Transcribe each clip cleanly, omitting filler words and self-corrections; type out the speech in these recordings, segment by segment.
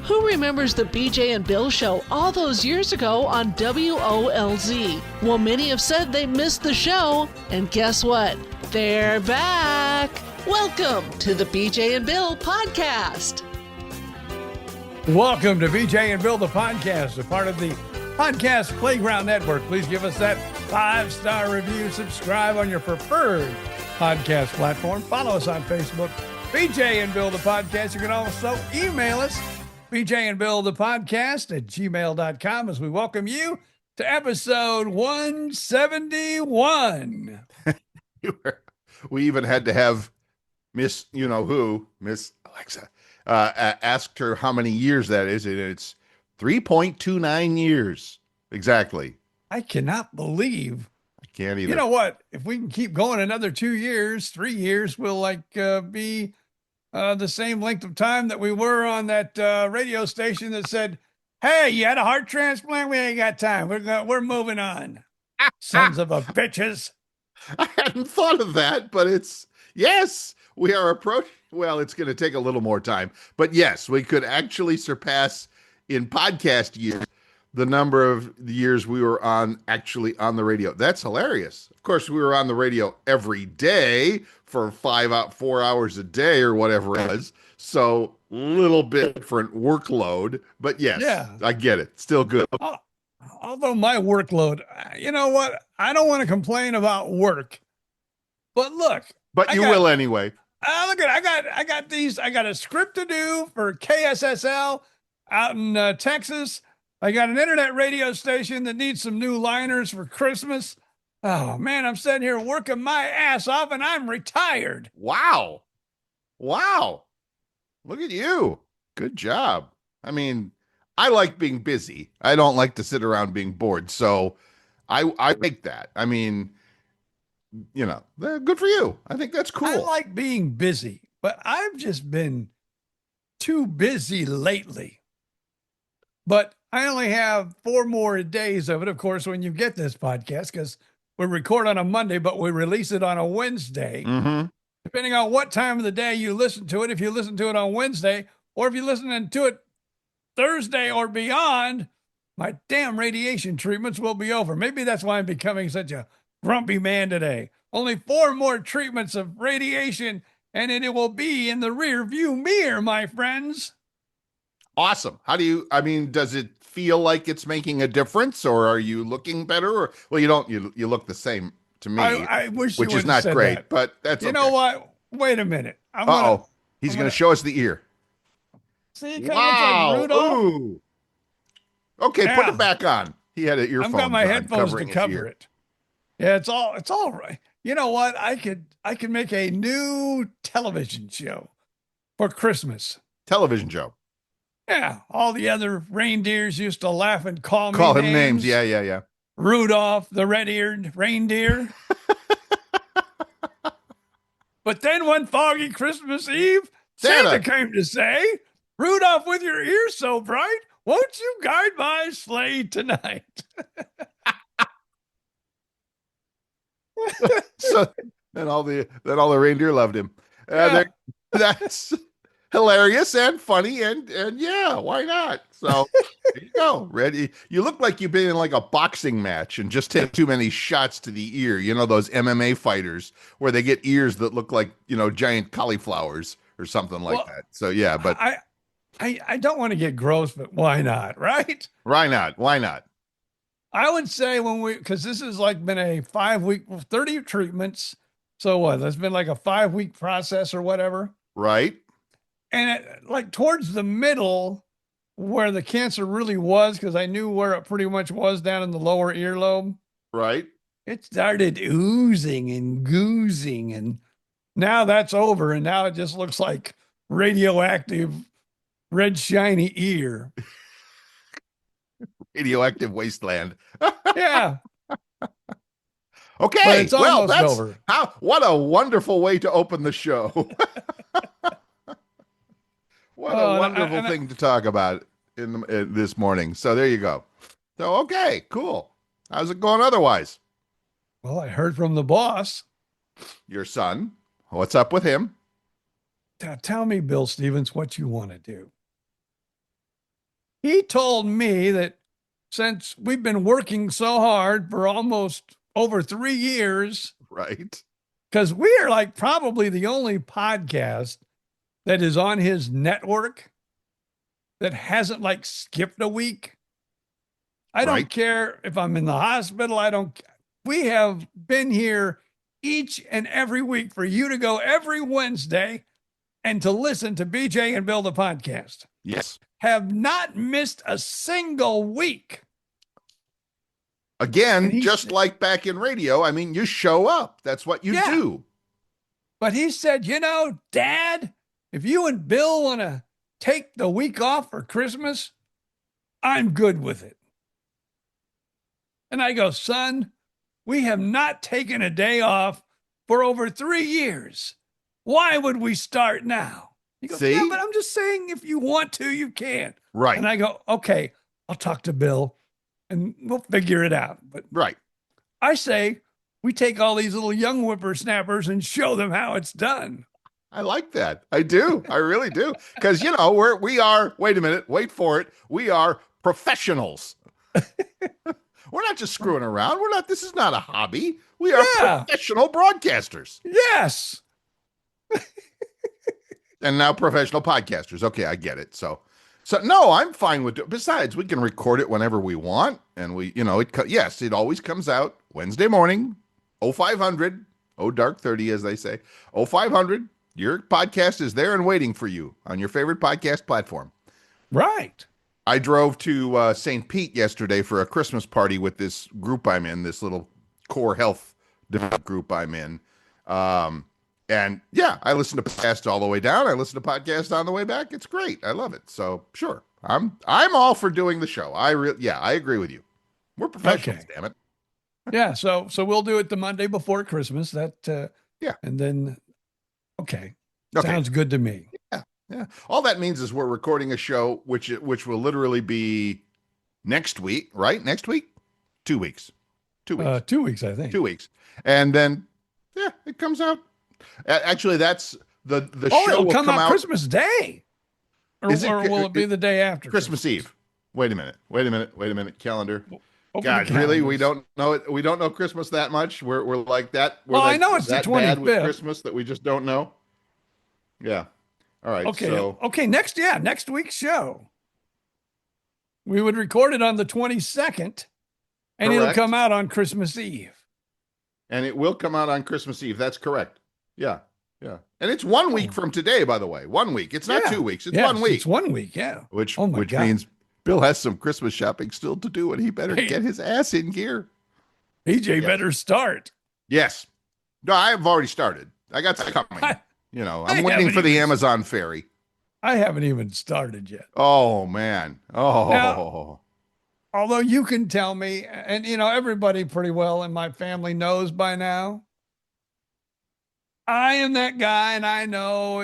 Who remembers the BJ and Bill show all those years ago on WOLZ? Well, many have said they missed the show, and guess what? They're back. Welcome to the BJ and Bill podcast. Welcome to BJ and Bill, the podcast, a part of the Podcast Playground Network. Please give us that 5-star review. Subscribe on your preferred podcast platform. Follow us on Facebook, BJ and Bill, the podcast. You can also email us, BJ and Bill, the podcast at gmail.com, as we welcome you to episode 171. We even had to have Miss Miss Alexa, asked her how many years that is, and it's 3.29 years exactly. I cannot believe. I can't either. You know what? If we can keep going another 2 years, 3 years, we'll be the same length of time that we were on that radio station that said, "Hey, you had a heart transplant? We ain't got time. We're moving on." Sons of a bitches. I hadn't thought of that, but yes, we are approaching. Well, it's going to take a little more time, but yes, we could actually surpass in podcast years the number of years we were actually on the radio. That's hilarious. Of course, we were on the radio every day for 4 hours a day or whatever it was. So little bit different workload, but yes, yeah. I get it. Still good. Although my workload, you know what? I don't want to complain about work, but look. But you will anyway. Look at I got a script to do for KSSL out in Texas. I got an internet radio station that needs some new liners for Christmas. Oh man, I'm sitting here working my ass off and I'm retired. Wow. Look at you. Good job. I mean, I like being busy. I don't like to sit around being bored. So I like that. I mean, good for you. I think that's cool. I like being busy, but I've just been too busy lately. But I only have 4 more days of it, of course, when you get this podcast, because we record on a Monday, but we release it on a Wednesday. Mm-hmm. Depending on what time of the day you listen to it, if you listen to it on Wednesday, or if you're listening to it Thursday or beyond, my damn radiation treatments will be over. Maybe that's why I'm becoming such a grumpy man today. Only 4 more treatments of radiation, and it will be in the rear view mirror, my friends. Awesome. Does it feel like it's making a difference, or are you looking better? Or, well, you don't, you look the same to me, I wish which is not great, that. but that's You okay. know what? Wait a minute. He's going to show us the ear. See, it kind of looks like Rudolph. Ooh. Okay, yeah. Put it back on. He had an earphone. I've got my headphones to cover it. Yeah, it's all right. You know what? I could make a new television show for Christmas. Television show. Yeah, all the other reindeers used to laugh and call him names. Yeah. Rudolph, the red-eared reindeer. But then one foggy Christmas Eve, Santa came to say, "Rudolph, with your ears so bright, won't you guide my sleigh tonight?" So then all the reindeer loved him. That's hilarious and funny and yeah, why not? So there you go. Ready? You look like you've been in like a boxing match and just take too many shots to the ear. You know those MMA fighters where they get ears that look like giant cauliflowers or something like that. So yeah, but I don't want to get gross, but why not? Right? Why not? I would say because this has been a 5-week, 30 treatments. So what? That's been like a 5-week process or whatever. Right. And towards the middle where the cancer really was, because I knew where it pretty much was down in the lower earlobe. Right. It started oozing and goozing, and now that's over. And now it just looks like radioactive red shiny ear. Radioactive wasteland. Yeah. Okay. But it's almost over. What a wonderful way to open the show. What a wonderful thing to talk about in this morning. So there you go. So, okay, cool. How's it going otherwise? Well, I heard from the boss. Your son. What's up with him? Tell me, Bill Stevens, what you want to do. he told me that since we've been working so hard for almost over 3 years, Right. because we are like probably the only podcast that is on his network that hasn't like skipped a week. I don't Right. care if I'm in the hospital. I don't. We have been here each and every week for you to go every Wednesday and to listen to BJ and Bill the podcast. Yes. Have not missed a single week. Again, just like back in radio, I mean, you show up. That's what you do. But he said, Dad, if you and Bill want to take the week off for Christmas, I'm good with it. And I go, son, we have not taken a day off for over 3 years. Why would we start now? He goes, yeah, but I'm just saying if you want to, you can. Right. And I go, okay, I'll talk to Bill and we'll figure it out. But right. I say we take all these little young whippersnappers and show them how it's done. I like that. I do. I really do. Because, we are, wait a minute, wait for it. We are professionals. We're not just screwing around. This is not a hobby. We are professional broadcasters. Yes. And now professional podcasters. Okay, I get it. So no, I'm fine with it. Besides, we can record it whenever we want. And it always comes out Wednesday morning, 0500, dark 30, as they say. 0500, your podcast is there and waiting for you on your favorite podcast platform. Right. I drove to St. Pete yesterday for a Christmas party with this group I'm in, this little core health group I'm in. And yeah, I listen to podcasts all the way down. I listen to podcasts on the way back. It's great. I love it. So sure, I'm all for doing the show. I agree with you. We're professionals, damn it. Yeah. So we'll do it the Monday before Christmas. And then, okay. Sounds good to me. Yeah. Yeah. All that means is we're recording a show, which will literally be next week, right? Next week? 2 weeks. 2 weeks. 2 weeks, I think. 2 weeks. And then, it comes out. Actually, that's the show it'll will come out Christmas Day. Or will it be the day after? Christmas Eve. Wait a minute. Calendar. God, really? We don't know it. We don't know Christmas that much. We're like that. I know it's the 25th. Bad with Christmas that we just don't know. Yeah. All right. Okay. Next week's show. We would record it on the 22nd, and it'll come out on Christmas Eve. And it will come out on Christmas Eve. That's correct. Yeah. Yeah. And it's 1 week from today, by the way. 1 week. It's not 2 weeks. It's 1 week. It's 1 week. Yeah. Which means Bill has some Christmas shopping still to do, and he better get his ass in gear. PJ better start. Yes. No, I've already started. I got something coming. I'm waiting for the Amazon ferry. I haven't even started yet. Oh, man. Oh. Now, although you can tell me, and everybody pretty well in my family knows by now, I am that guy, and I know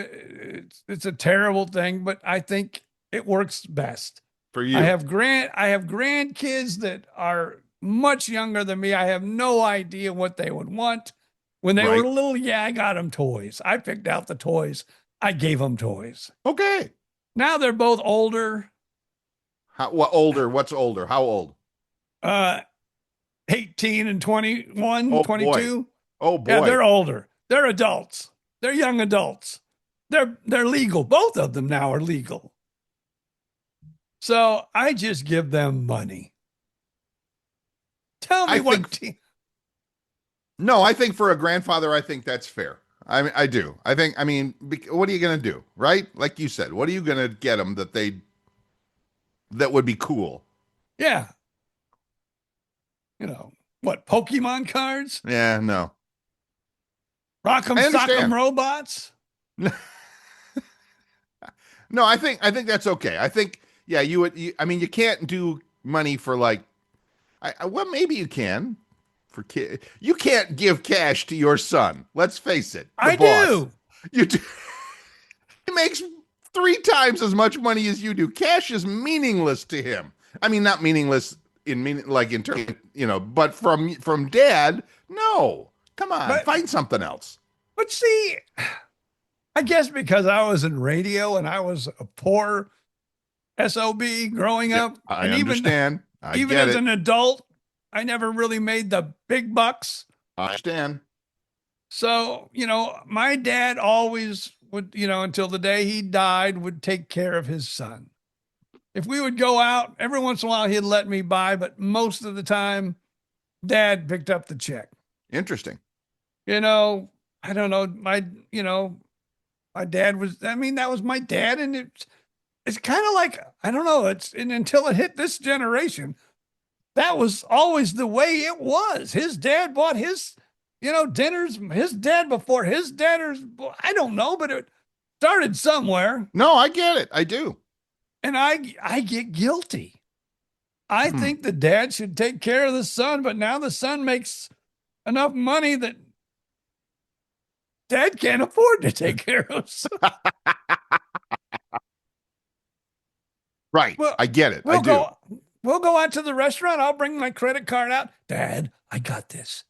it's a terrible thing, but I think it works best for you. I have grandkids that are much younger than me. I have no idea what they would want. When they were little, I got them toys. I picked out the toys. I gave them toys. Okay. Now they're both older. What older? What's older? How old? 18 and 21, 22. Boy. Oh boy. Yeah, they're older. They're adults. They're young adults. They're legal. Both of them now are legal. So I just give them money. Tell me No, I think for a grandfather, I think that's fair. I do. What are you going to do? Right? Like you said, what are you going to get them that would be cool? Yeah. What, Pokemon cards? Yeah, no. Rock'em Sock'em robots? No, I think that's okay. I think, you can't do money for maybe you can. For kids, you can't give cash to your son. Let's face it. I do. You do. He makes 3 times as much money as you do. Cash is meaningless to him. I mean, not meaningless in terms, but from dad, no. Come on, find something else. But see, I guess because I was in radio and I was a poor SOB growing up. I And understand. I even get as it. an adult, I never really made the big bucks. I understand. So, my dad always would, until the day he died, would take care of his son. If we would go out, every once in a while he'd let me buy, but most of the time, dad picked up the check. Interesting. I don't know. My dad was, that was my dad. And it's kind of like, I don't know. Until it hit this generation, that was always the way it was. His dad bought his, dinners, his dad before his dinners. I don't know, but it started somewhere. No, I get it. I do. And I get guilty. I think the dad should take care of the son, but now the son makes enough money that dad can't afford to take care of son. Right. I get it. I do. We'll go out to the restaurant. I'll bring my credit card out. Dad, I got this.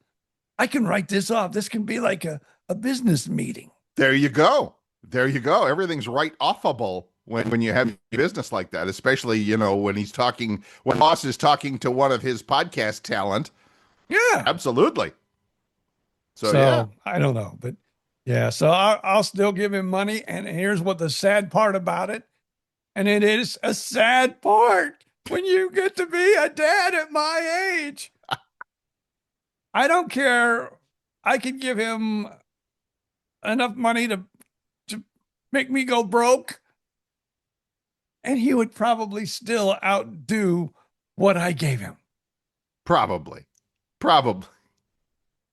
I can write this off. This can be like a business meeting. There you go. There you go. Everything's right offable when you have a business like that, especially, when Boss is talking to one of his podcast talent. Yeah. Absolutely. So yeah. I don't know, but yeah. So I'll still give him money. And here's what the sad part about it. And it is a sad part when you get to be a dad at my age. I don't care. I could give him enough money to make me go broke, and he would probably still outdo what I gave him. Probably.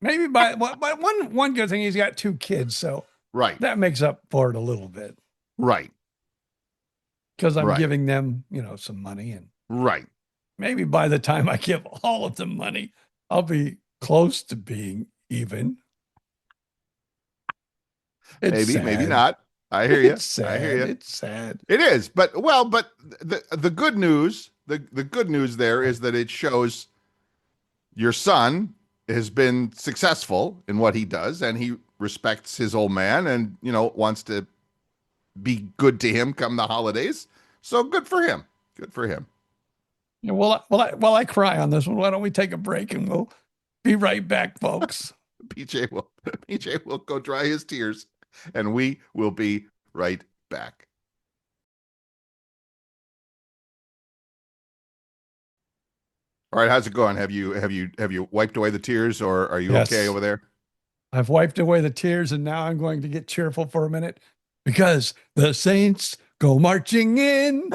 Maybe by one good thing, he's got 2 kids, so Right. that makes up for it a little bit. Right. Because I'm giving them, some money, and Right. maybe by the time I give all of them money, I'll be close to being even. It's sad. Maybe not. I hear you. It's sad. I hear you. It's sad. It is, but the good news, the good news there is that it shows your son has been successful in what he does, and he respects his old man, and wants to be good to him come the holidays. So good for him. Good for him. Yeah, while I cry on this one, why don't we take a break and we'll be right back, folks. PJ will go dry his tears, and we will be right back. All right, how's it going? Have you wiped away the tears, or are you okay over there? I've wiped away the tears, and now I'm going to get cheerful for a minute because the Saints go marching in.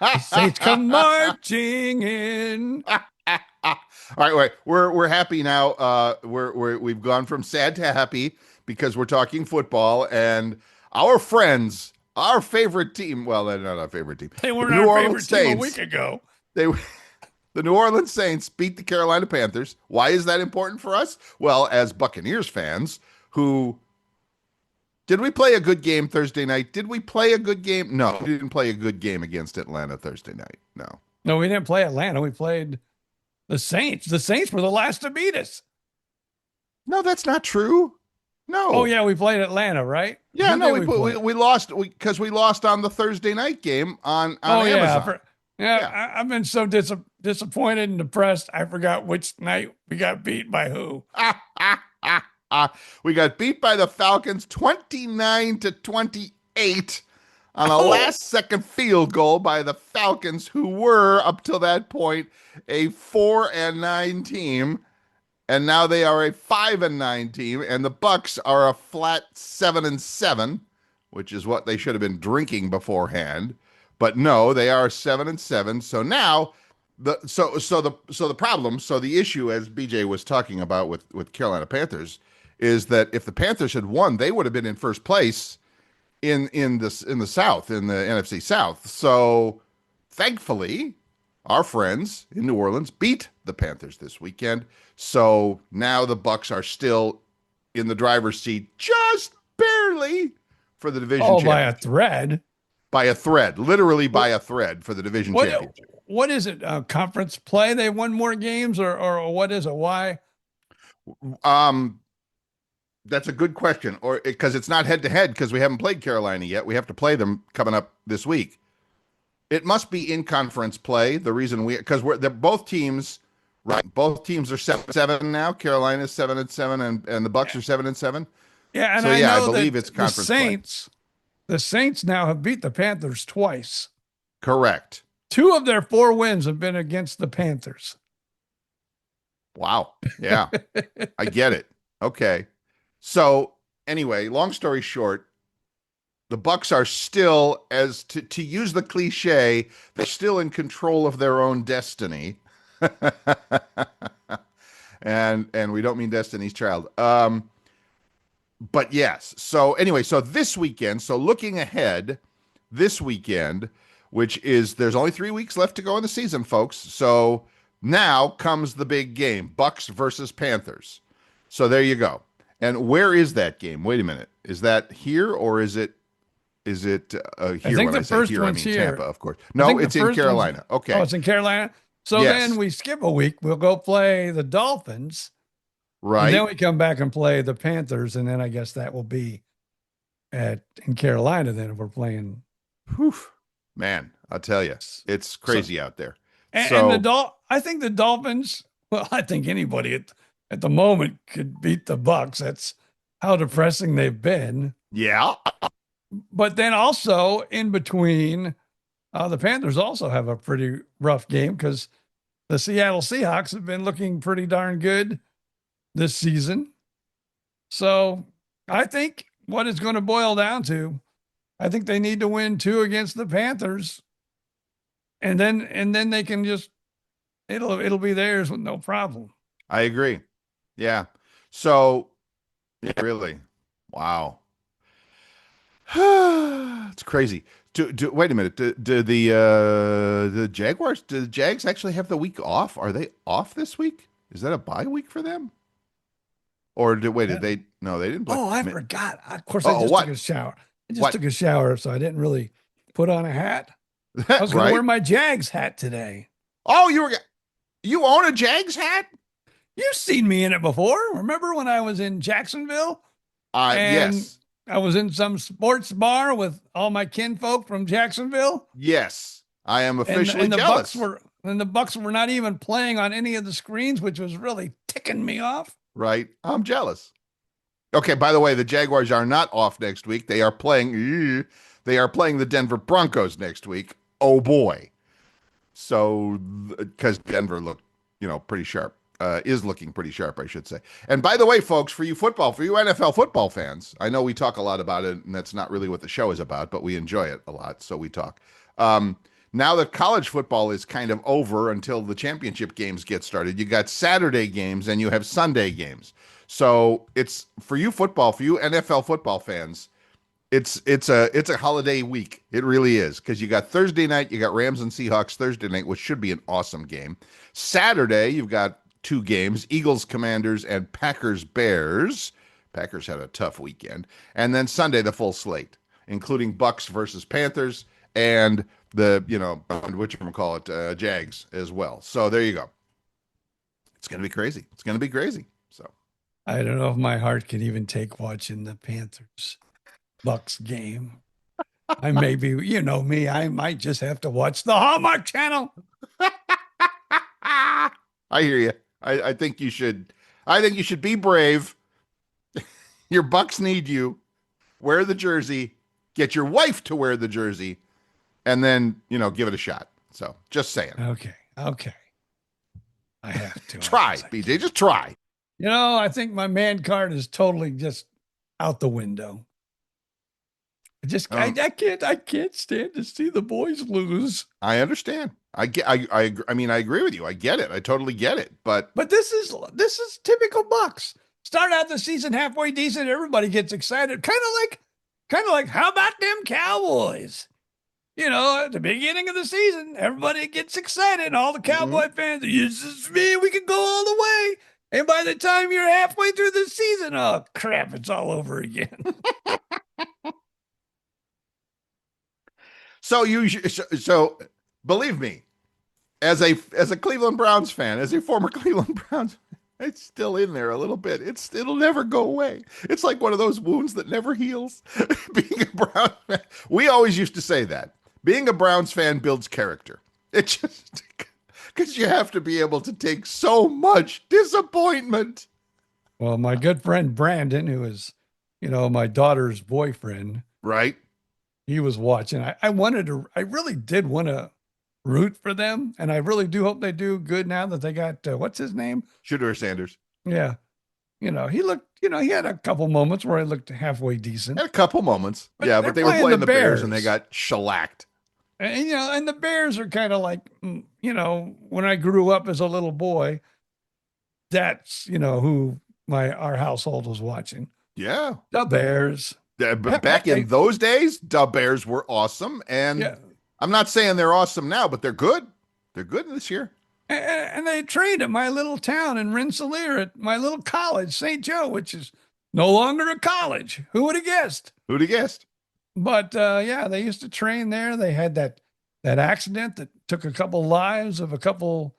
The Saints come marching in. All right, we're happy now. We've gone from sad to happy because we're talking football, and our friends, our favorite team. Well, they're not our favorite team. They weren't our favorite team a week ago. The New Orleans Saints beat the Carolina Panthers. Why is that important for us? Well, as Buccaneers fans, did we play a good game Thursday night? Did we play a good game? No, we didn't play a good game against Atlanta Thursday night. No, we didn't play Atlanta. We played the Saints. The Saints were the last to beat us. No, that's not true. No. Oh yeah, we played Atlanta, right? Yeah, no, we lost because we lost on the Thursday night game on Amazon. Yeah. I've been so disappointed and depressed. I forgot which night we got beat by who. We got beat by the Falcons 29-28 on a last-second field goal by the Falcons, who were up till that point a 4-9 team, and now they are a 5-9 team, and the Bucs are a flat 7-7, which is what they should have been drinking beforehand. But no, they are 7-7. So now the issue, as BJ was talking about with Carolina Panthers, is that if the Panthers had won, they would have been in first place in the South, in the NFC South. So thankfully, our friends in New Orleans beat the Panthers this weekend. So now the Bucs are still in the driver's seat, just barely, for the division championship. By a thread. By a thread, literally by a thread for the division championship. What is it? Conference play? They won more games, or what is it? Why? That's a good question. Or because it's not head to head, because we haven't played Carolina yet. We have to play them coming up this week. It must be in conference play. The reason because they're both teams, right? Both teams are 7-7 now. Carolina's 7-7, and the Bucks are 7-7. Yeah, and So I yeah, I know believe that it's conference play. The Saints now have beat the Panthers twice. Correct. 2 of their 4 wins have been against the Panthers. Wow. Yeah, I get it. Okay. So anyway, long story short, the Bucks are still, as to use the cliche, they're still in control of their own destiny. And we don't mean Destiny's Child. But yes. So anyway, so this weekend, so looking ahead, this weekend, which is there's only 3 weeks left to go in the season, folks. So now comes the big game, Bucks versus Panthers. So there you go. And where is that game? Wait a minute. Is that here or is it here? I think When I the say first here, I one's mean here. Tampa, of course. No, it's in Carolina. Okay. Oh, it's in Carolina. So Yes. then we skip a week. We'll go play the Dolphins. Right. And then we come back and play the Panthers. And then I guess that will be in Carolina then if we're playing. Whew. Man, I'll tell you, it's crazy out there. And I think the Dolphins, well, I think anybody at the moment could beat the Bucks. That's how depressing they've been. Yeah. But then also in between, the Panthers also have a pretty rough game because the Seattle Seahawks have been looking pretty darn good this season. So I think what it's going to boil down to, I think they need to win 2 against the Panthers, and then they can just it'll be theirs with no problem. I agree. Yeah. So, yeah, really, wow. It's crazy. Wait a minute. Do the Jaguars? Do the Jags actually have the week off? Are they off this week? Is that a bye week for them? Or did they? No, they didn't play. Oh, I forgot. Of course, I just took a shower. I just took a shower, so I didn't really put on a hat. I was going to wear my Jags hat today. Oh, you own a Jags hat? You've seen me in it before. Remember when I was in Jacksonville? Yes. I was in some sports bar with all my kinfolk from Jacksonville. Yes, I am officially and the jealous. The Bucks were not even playing on any of the screens, which was really ticking me off. Right, I'm jealous. Okay, by the way, the Jaguars are not off next week. They are playing. They are playing the Denver Broncos next week. Oh boy! So because Denver looked, pretty sharp. Is looking pretty sharp, I should say. And by the way, folks, for you NFL football fans, I know we talk a lot about it, and that's not really what the show is about, but we enjoy it a lot, so we talk. Now that college football is kind of over until the championship games get started, you got Saturday games and you have Sunday games. So it's for you NFL football fans, it's a holiday week. It really is, because you got Thursday night, you got Rams and Seahawks Thursday night, which should be an awesome game. Saturday, you've got 2 games, Eagles, Commanders, and Packers, Bears. Packers had a tough weekend. And then Sunday, the full slate, including Bucks versus Panthers and the, whatchamacallit, Jags as well. So there you go. It's going to be crazy. It's going to be crazy. So I don't know if my heart can even take watching the Panthers Bucks game. I may be, me, I might just have to watch the Hallmark Channel. I hear you. I think you should. I think you should be brave. Your Bucks need you. Wear the jersey. Get your wife to wear the jersey, and then give it a shot. So just saying. Okay. I have to. Try, BJ. Just try. I think my man card is totally just out the window. I can't stand to see the boys lose. I understand. I mean, I agree with you. I get it. I totally get it. But this is typical Bucks. Start out the season halfway decent, everybody gets excited. Kind of like how about them Cowboys? At the beginning of the season, everybody gets excited. All the Cowboy fans, this is me. We can go all the way. And by the time you're halfway through the season, oh crap, it's all over again. So believe me, as a Cleveland Browns fan, as a former Cleveland Browns, it's still in there a little bit. It'll never go away. It's like one of those wounds that never heals. Being a Brown fan, we always used to say that. being a Browns fan builds character. It just because you have to be able to take so much disappointment. Well, my good friend Brandon, who is, my daughter's boyfriend, Right? he was watching. I really did want to root for them. And I really do hope they do good now that they got, what's his name? Shooter Sanders. Yeah. He looked, he had a couple moments where he looked halfway decent. Had a couple moments. But yeah, they're but they were playing playing the the Bears and they Bears. got shellacked. And the Bears are kind of like, when I grew up as a little boy, that's, who our household was watching. Yeah. The Bears. But back in those days, the Bears were awesome. And Yeah. I'm not saying they're awesome now, but they're good. They're good this year. And they trained at my little town in Rensselaer at my little college, St. Joe, which is no longer a college. Who would have guessed? Who'd have guessed? But yeah, they used to train there. They had that accident that took a couple lives of a couple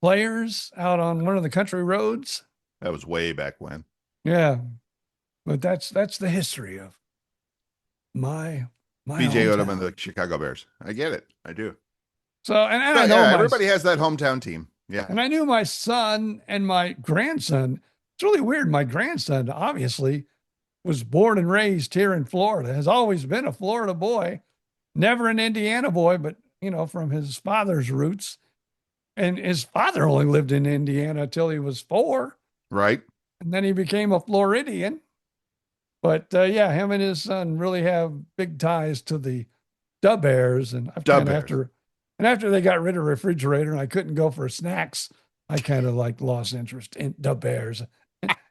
players out on one of the country roads. That was way back when. Yeah, but that's the history of my BJ Odom hometown. and the Chicago Bears. I get it. I do. So and I know everybody has that hometown team. Yeah. And I knew my son and my grandson. It's really weird. My grandson obviously was born and raised here in Florida, has always been a Florida boy, never an Indiana boy, but, from his father's roots. And his father only lived in Indiana till he was 4. Right. And then he became a Floridian. But yeah, him and his son really have big ties to the Bears. And I've kind of after they got rid of refrigerator and I couldn't go for snacks, I kind of like lost interest in the Bears.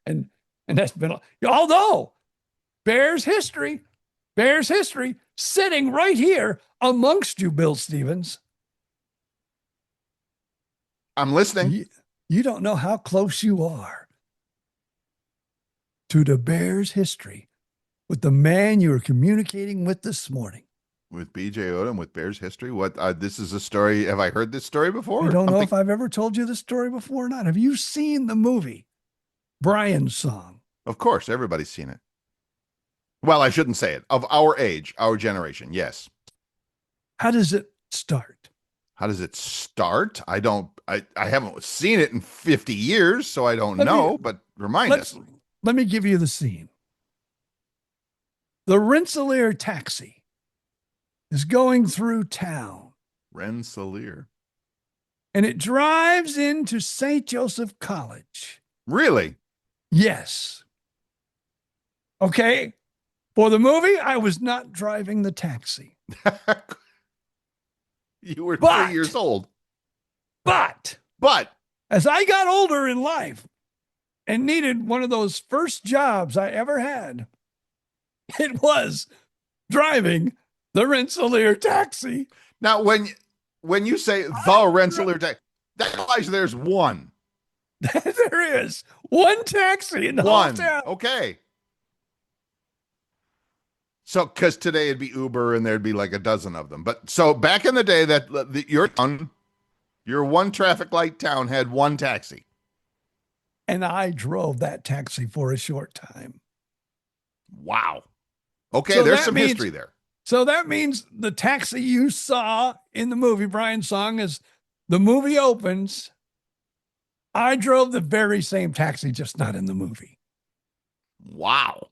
And that's been, although Bears history sitting right here amongst you, Bill Stevens. I'm listening. You don't know how close you are to the Bears history with the man you were communicating with this morning. With BJ Odom, with Bears history. What? This is a story. Have I heard this story before? I don't know if I've ever told you this story before or not. Have you seen the movie Brian's Song? Of course, everybody's seen it. Well, I shouldn't say it. Of our age, our generation, yes. How does it start? How does it start? I haven't seen it in 50 years, so I don't know, but remind us. Let me give you the scene. The Rensselaer taxi is going through town. Rensselaer. And it drives into St. Joseph College. Really? Yes. Okay. For the movie, I was not driving the taxi. You were 3 years old. But But as I got older in life and needed one of those first jobs I ever had, it was driving the Rensselaer taxi. now, when you say the Rensselaer taxi, that implies there's one. There is one taxi in the whole town. Okay. So, because today it'd be Uber and there'd be like a dozen of them. But so back in the day, your one traffic light town had one taxi. And I drove that taxi for a short time. Wow. Okay, So there's that some means- history there. So that means the taxi you saw in the movie Brian's Song, is the movie opens. I drove the very same taxi, just not in the movie. Wow.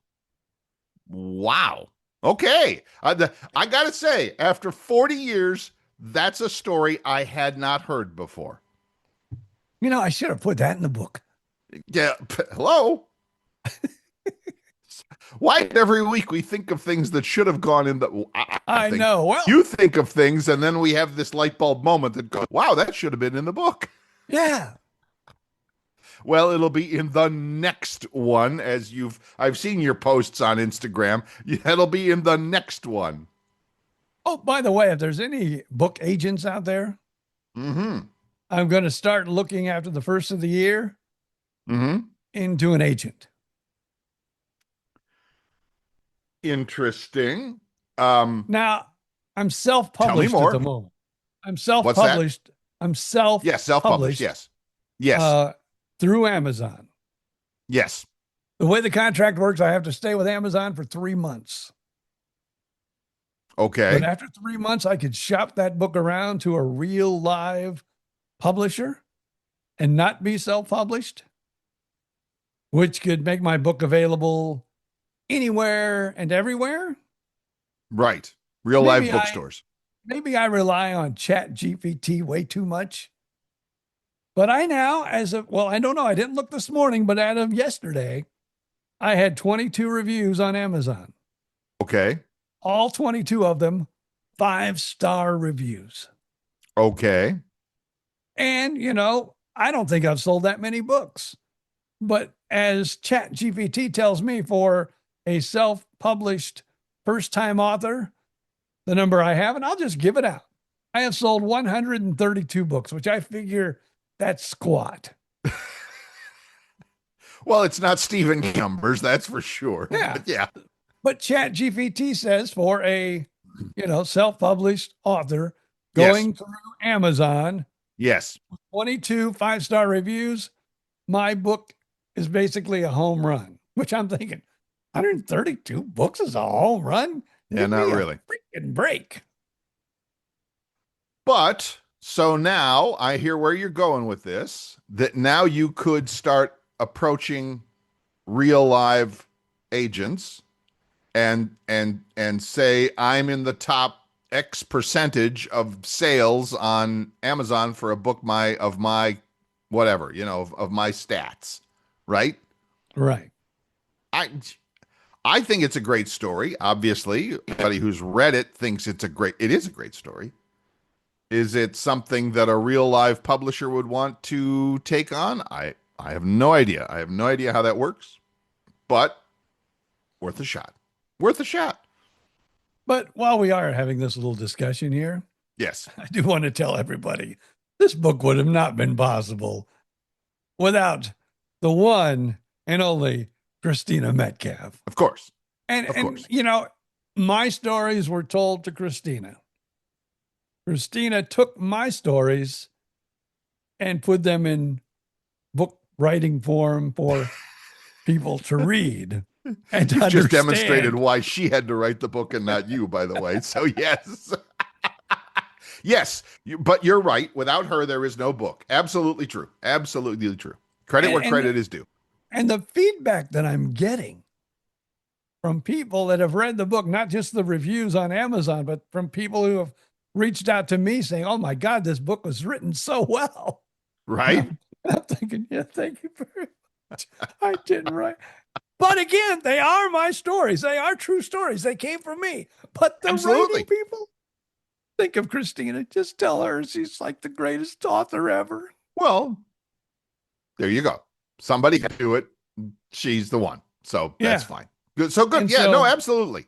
Okay. I got to say, after 40 years, that's a story I had not heard before. I should have put that in the book. Yeah. Hello. Why every week we think of things that should have gone in the. I know. Well, You think of things, and then we have this light bulb moment that goes, wow, that should have been in the book. yeah. Well, it'll be in the next one, I've seen your posts on Instagram. It'll be in the next one. Oh, by the way, if there's any book agents out there, Mm-hmm. I'm going to start looking after the first of the year into an agent. Interesting. Now, I'm self-published more. at the moment. I'm self-published. I'm self-published. Yes, self-published. Yes. Through Amazon. Yes. The way the contract works, I have to stay with Amazon for 3 months. But Okay. after 3 months, I could shop that book around to a real live publisher and not be self-published, which could make my book available anywhere and everywhere. Right. Real live Maybe I bookstores. maybe I rely on Chat GPT way too much. But I now, I don't know, I didn't look this morning, but out of yesterday, I had 22 reviews on Amazon. Okay. All 22 of them 5-star reviews. Okay. And, I don't think I've sold that many books. But as Chat GPT tells me, for a self-published first-time author, the number I have, and I'll just give it out. I have sold 132 books, which I figure that's squat. Well, it's not Stephen numbers, that's for sure. Yeah. But yeah. But Chat GPT says for a, self-published author Yes. going through Amazon, Yes. 22 5-star reviews, my book is basically a home run, which I'm thinking 132 books is a home run? Yeah, Give not me a really. freaking break. But so now I hear where you're going with this, that now you could start approaching real live agents and say, I'm in the top X percentage of sales on Amazon for a book of my whatever, of my stats, right? Right. I think it's a great story. Obviously, anybody who's read it thinks it is a great story. Is it something that a real live publisher would want to take on? I have no idea. I have no idea how that works, but worth a shot. Worth a shot. But while we are having this little discussion here, Yes. I do want to tell everybody this book would have not been possible without the one and only Christina Metcalf. Of course. And, Of course. my stories were told to Christina. Christina took my stories and put them in book writing form for people to read and to You've just understand. demonstrated why she had to write the book and not you, by the way. So yes. Yes, but you're right. Without her, there is no book. Absolutely true. Absolutely true. Credit where credit is due. And the feedback that I'm getting from people that have read the book, not just the reviews on Amazon, but from people who have reached out to me saying, oh my God, this book was written so well. Right? I'm thinking, yeah, thank you very much. I didn't write. But again, they are my stories. They are true stories. They came from me. But the Absolutely. writing people, think of Christina. Just tell her she's like the greatest author ever. Well, there you go. Somebody can do it. She's the one. So that's fine. Good. So good. And Yeah, so- no, absolutely.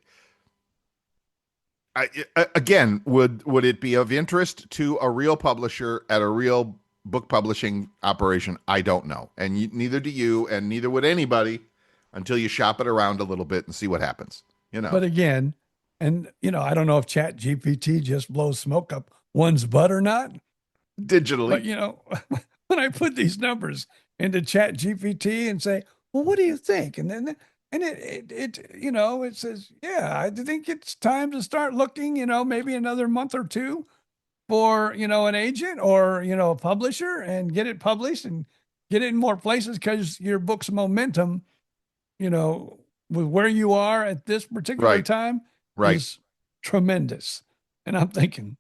Again, would it be of interest to a real publisher at a real book publishing operation? I don't know. And neither do you, and neither would anybody until you shop it around a little bit and see what happens. But again, and I don't know if Chat GPT just blows smoke up one's butt or not. Digitally. But when I put these numbers into Chat GPT and say, well, what do you think? And then it says, yeah, I think it's time to start looking, maybe another month or two for, an agent or, a publisher, and get it published and get it in more places, because your book's momentum, with where you are at this particular time is tremendous. And I'm thinking,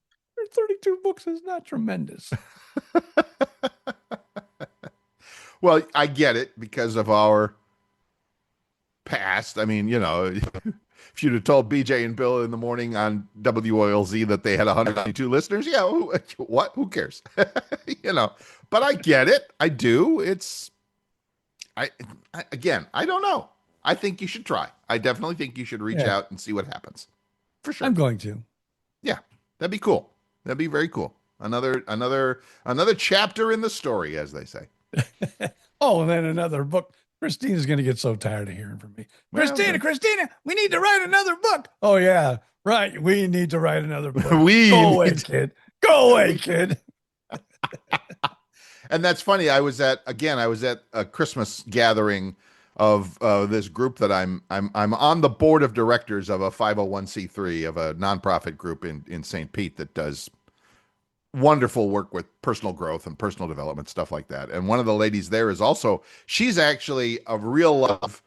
32 books is not tremendous. Well, I get it because of our past. I mean, if you'd have told BJ and Bill in the morning on WOLZ that they had 192 listeners, yeah, who cares? But I get it. I do. Again, I don't know. I think you should try. I definitely think you should reach out and see what happens. For sure. I'm going to. Yeah, that'd be cool. That'd be very cool. Another chapter in the story, as they say. Oh, and then another book. Christina's going to get so tired of hearing from me. Well, Christina, we need to write another book. Oh, yeah, right. We need to write another book. Go away, kid. And that's funny. I was at a Christmas gathering of this group that I'm on the board of directors of a 501c3 of a nonprofit group in St. Pete that does wonderful work with personal growth and personal development, stuff like that. And one of the ladies there is also, she's actually a real life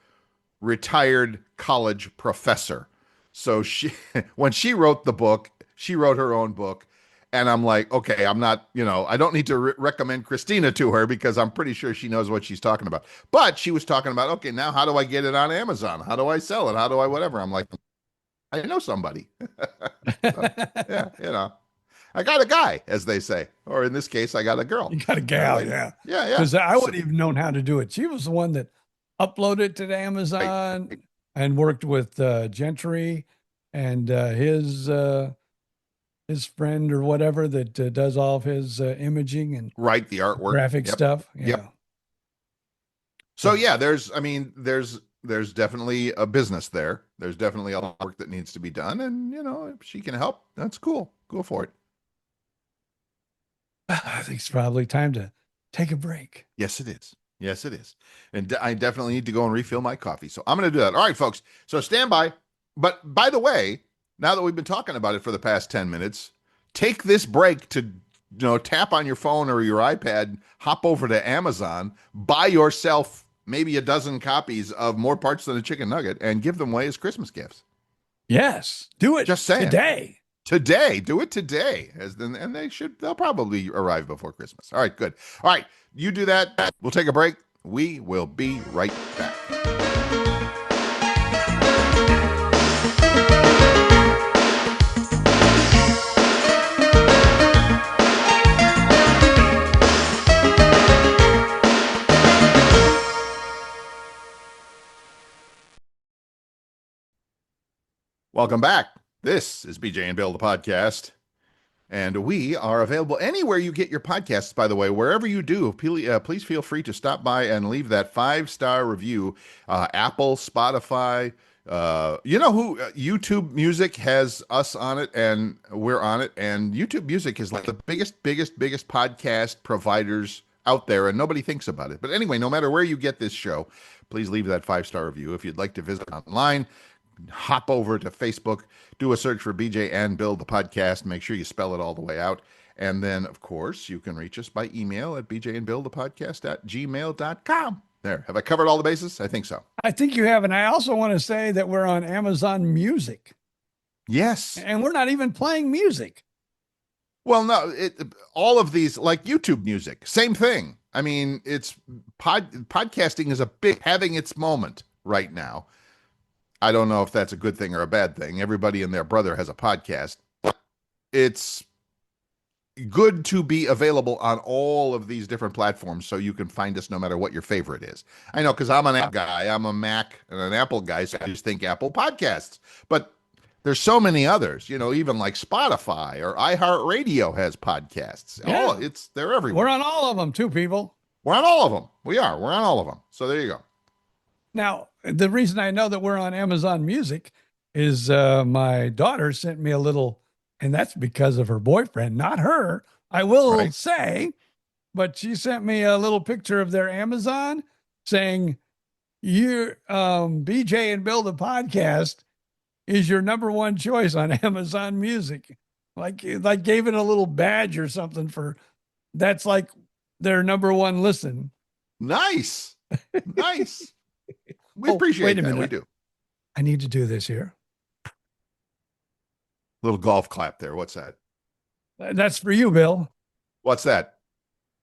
retired college professor. So she, when she wrote the book, she wrote her own book. And I'm like, okay, I'm not, I don't need to recommend Christina to her because I'm pretty sure she knows what she's talking about. But she was talking about, okay, now how do I get it on Amazon? How do I sell it? How do I whatever? I'm like, I know somebody. So, yeah, I got a guy, as they say, or in this case, I got a girl. You got a gal, yeah. Yeah. Because I wouldn't even known how to do it. She was the one that uploaded it to the Amazon and worked with Gentry and his friend or whatever that does all of his imaging and the artwork, graphic stuff. Yeah. Yep. So yeah, there's definitely a business there. There's definitely a lot of work that needs to be done, and if she can help, that's cool. Go for it. I think it's probably time to take a break. Yes, it is. Yes, it is. And I definitely need to go and refill my coffee. So I'm going to do that. All right, folks. So stand by. But by the way, now that we've been talking about it for the past 10 minutes, take this break to tap on your phone or your iPad, hop over to Amazon, buy yourself maybe a dozen copies of More Parts Than a Chicken Nugget and give them away as Christmas gifts. Yes. Do it. Just saying. Today. Do it today. And they'll probably arrive before Christmas. All right, good. All right, you do that. We'll take a break. We will be right back. Welcome back. This is BJ and Bill, the podcast, and we are available anywhere you get your podcasts, by the way. Wherever you do, please feel free to stop by and leave that 5-star review. Apple, Spotify, YouTube Music has us on it, and we're on it, and YouTube Music is like the biggest podcast providers out there, and nobody thinks about it. But anyway, no matter where you get this show, please leave that 5-star review. If you'd like to visit online, hop over to Facebook, do a search for BJ and Bill, the podcast. Make sure you spell it all the way out. And then, of course, you can reach us by email at bjandbillthepodcast@gmail.com. There. Have I covered all the bases? I think so. I think you have. And I also want to say that we're on Amazon Music. Yes. And we're not even playing music. Well, no, all of these, like YouTube Music, same thing. I mean, it's podcasting is having its moment right now. I don't know if that's a good thing or a bad thing. Everybody and their brother has a podcast. It's good to be available on all of these different platforms so you can find us no matter what your favorite is. I know, because I'm an Apple guy. I'm a Mac and an Apple guy, so I just think Apple Podcasts. But there's so many others, even like Spotify or iHeartRadio has podcasts. Yeah. They're everywhere. We're on all of them too, people. We're on all of them. We are. We're on all of them. So there you go. Now, the reason I know that we're on Amazon Music is my daughter sent me a little, and that's because of her boyfriend, not her, I will say, but she sent me a little picture of their Amazon saying, BJ and Bill, the podcast, is your number one choice on Amazon Music. Like gave it a little badge or something that's like their number one listen. Nice. Nice. We appreciate that. We do. I need to do this here. Little golf clap there. What's that? That's for you, Bill. What's that?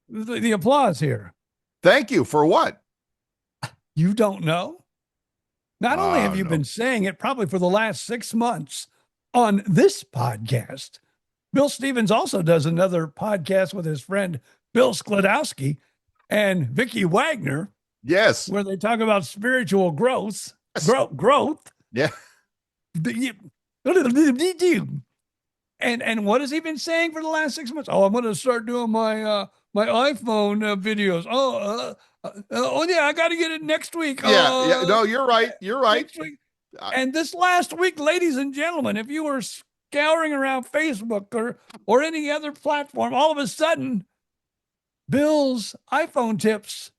The applause here. Thank you. For what? You don't know? Not only have you been saying it probably for the last 6 months on this podcast, Bill Stevens also does another podcast with his friend Bill Sklodowski and Vicky Wagner. Yes. Where they talk about spiritual growth. Yes. Growth. Yeah. And what has he been saying for the last 6 months? Oh, I'm going to start doing my my iPhone videos. Yeah, I got to get it next week. Yeah. No, you're right. You're right. And this last week, ladies and gentlemen, if you were scouring around Facebook or any other platform, all of a sudden, Bill's iPhone tips,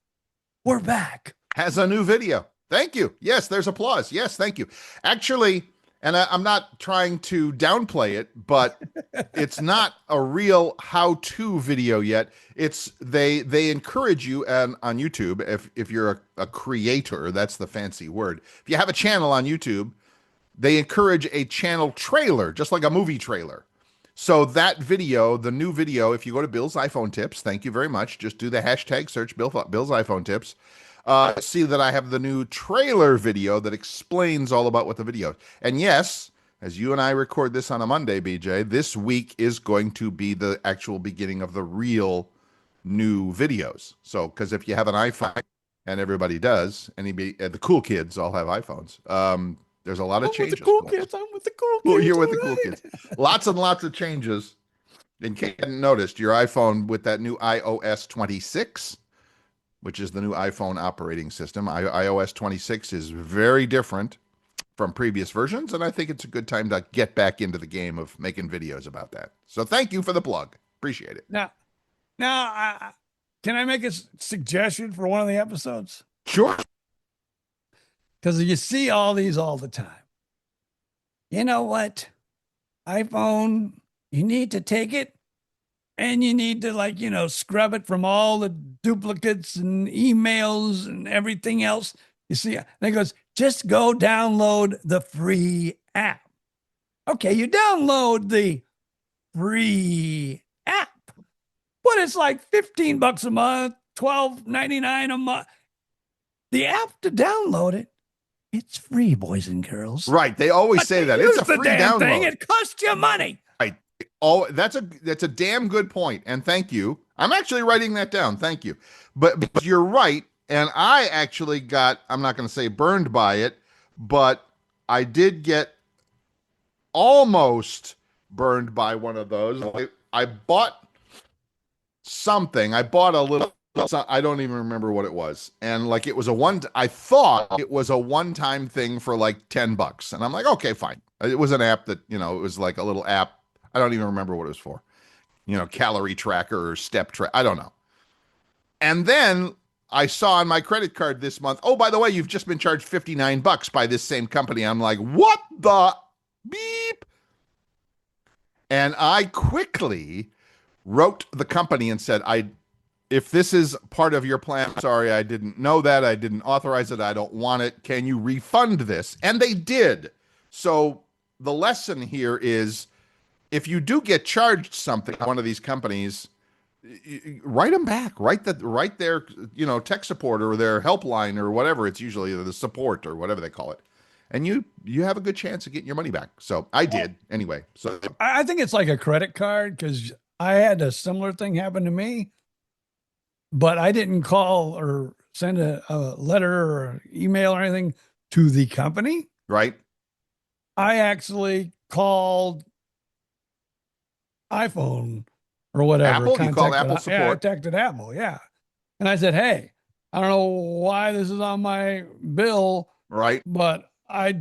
we're back. Has a new video. Thank you. Yes, there's applause. Yes, thank you. Actually, and I'm not trying to downplay it, but it's not a real how-to video yet. It's they encourage you on YouTube, if you're a creator, that's the fancy word. If you have a channel on YouTube, they encourage a channel trailer, just like a movie trailer. So that video, the new video, if you go to Bill's iPhone Tips, thank you very much. Just do the hashtag search Bill's iPhone Tips. See that I have the new trailer video that explains all about what the video is. And yes, as you and I record this on a Monday, BJ, this week is going to be the actual beginning of the real new videos. So, because if you have an iPhone, and everybody does, the cool kids all have iPhones. There's a lot of changes. I'm with the cool kids. You're with the cool kids. Lots and lots of changes. In case you hadn't noticed, your iPhone with that new iOS 26, which is the new iPhone operating system, iOS 26 is very different from previous versions, and I think it's a good time to get back into the game of making videos about that. So thank you for the plug. Appreciate it. Now, can I make a suggestion for one of the episodes? Sure. Because you see all these all the time. You know what? iPhone, you need to take it and you need to scrub it from all the duplicates and emails and everything else. You see, and it goes, just go download the free app. Okay, you download the free app, but it's like $15 a month, $12.99 a month. The app to download it, it's free, boys and girls. Right. They always say that. It's a free download. Thing. It costs you money. Right. Oh, that's a damn good point. And thank you. I'm actually writing that down. Thank you. But you're right. And I actually I'm not going to say burned by it, but I did get almost burned by one of those. I bought something. I bought a little, I don't even remember what it was. And it was I thought it was a one-time thing for like $10. And I'm like, okay, fine. It was an app that, it was like a little app. I don't even remember what it was for. Calorie tracker or step track. I don't know. And then I saw on my credit card this month, oh, by the way, you've just been charged $59 by this same company. I'm like, what the beep? And I quickly wrote the company and said, if this is part of your plan, sorry, I didn't know that. I didn't authorize it. I don't want it. Can you refund this? And they did. So the lesson here is, if you do get charged something, one of these companies, write them back. Write their tech support or their helpline or whatever. It's usually the support or whatever they call it. And you have a good chance of getting your money back. So I did anyway. So I think it's like a credit card, because I had a similar thing happen to me, but I didn't call or send a letter or email or anything to the company. Right. I actually called iPhone or whatever. Apple? You called Apple support? Yeah, I contacted Apple, yeah. And I said, hey, I don't know why this is on my bill. Right. But I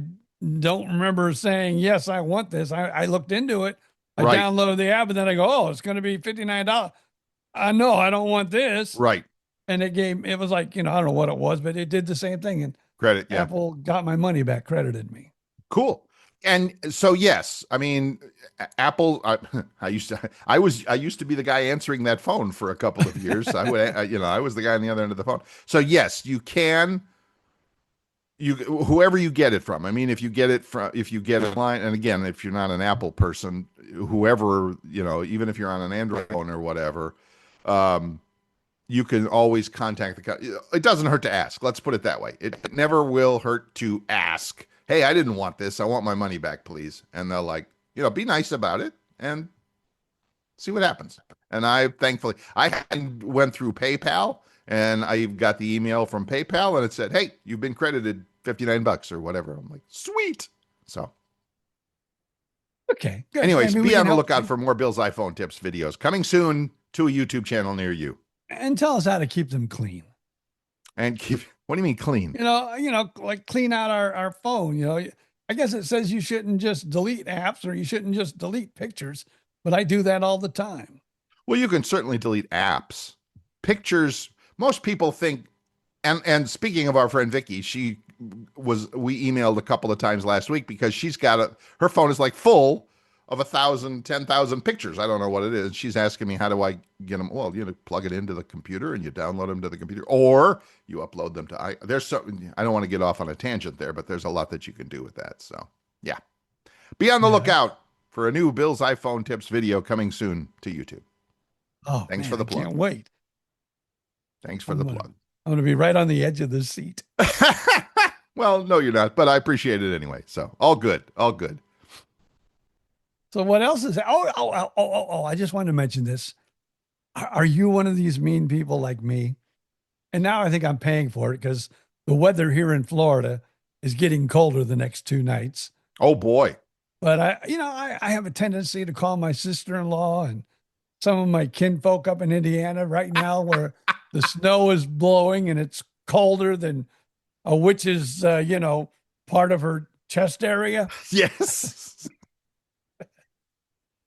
don't remember saying, yes, I want this. I looked into it. I downloaded the app, and then I go, oh, it's going to be $59. I know I don't want this. Right. And it was like, I don't know what it was, but it did the same thing. And credit, yeah. Apple got my money back, credited me. Cool. And so, yes, I mean, Apple, I used to be the guy answering that phone for a couple of years. I was the guy on the other end of the phone. So yes, you can, whoever you get it from. I mean, if you get it online, and again, if you're not an Apple person, whoever, even if you're on an Android phone or whatever, you can always contact the company. It doesn't hurt to ask. Let's put it that way. It never will hurt to ask. Hey, I didn't want this. I want my money back, please. And they'll be nice about it and see what happens. And I went through PayPal, and I got the email from PayPal, and it said, hey, you've been credited $59 or whatever. I'm like, sweet. So. Okay. Good. Anyways, be on the lookout for more Bill's iPhone Tips videos coming soon to a YouTube channel near you. And tell us how to keep them clean. And what do you mean clean? Like clean out our phone. I guess it says you shouldn't just delete apps or you shouldn't just delete pictures, but I do that all the time. Well, you can certainly delete apps. Pictures, most people think, and speaking of our friend Vicky, she we emailed a couple of times last week because she's got her phone is like full of 1,000, 10,000 pictures. I don't know what it is. She's asking me, how do I get them? Well, plug it into the computer and you download them to the computer, or you upload them to I don't want to get off on a tangent there, but there's a lot that you can do with that. So yeah, be on the lookout for a new Bill's iPhone tips video coming soon to YouTube. Oh, thanks man, for the plug. I can't wait. Thanks for the plug. I'm going to be right on the edge of the seat. Well, no, you're not, but I appreciate it anyway. So all good, all good. So what else is? I just wanted to mention this. Are you one of these mean people like me? And now I think I'm paying for it because the weather here in Florida is getting colder the next 2 nights. Oh boy. But I have a tendency to call my sister-in-law and some of my kinfolk up in Indiana right now where the snow is blowing and it's colder than a witch's, part of her chest area. Yes.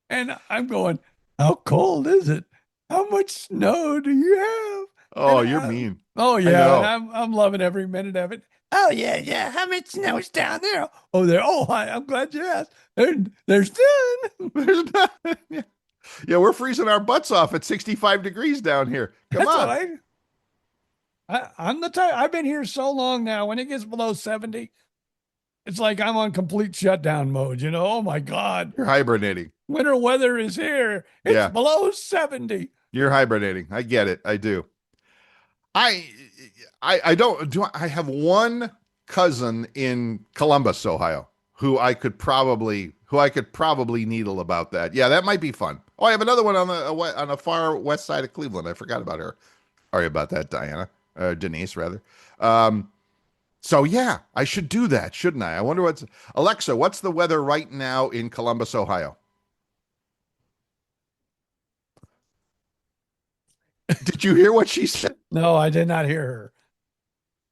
And I'm going, how cold is it? How much snow do you have? Oh, you're mean. Oh, yeah. And I'm loving every minute of it. Oh, yeah. How much snow's down there? Oh, there. Oh, I'm glad you asked. There's none. There's none. Yeah, we're freezing our butts off at 65 degrees down here. Come on. I'm the type. I've been here so long now. When it gets below 70, it's like I'm on complete shutdown mode. Oh, my God. You're hibernating. Winter weather is here. It's below 70. You're hibernating. I get it. I do. I have one cousin in Columbus, Ohio, who I could probably needle about that. Yeah, that might be fun. Oh, I have another one on the far west side of Cleveland. I forgot about her. Sorry about that, Denise, rather. So yeah, I should do that, shouldn't I? I wonder Alexa, what's the weather right now in Columbus, Ohio? Did you hear what she said? No, I did not hear her.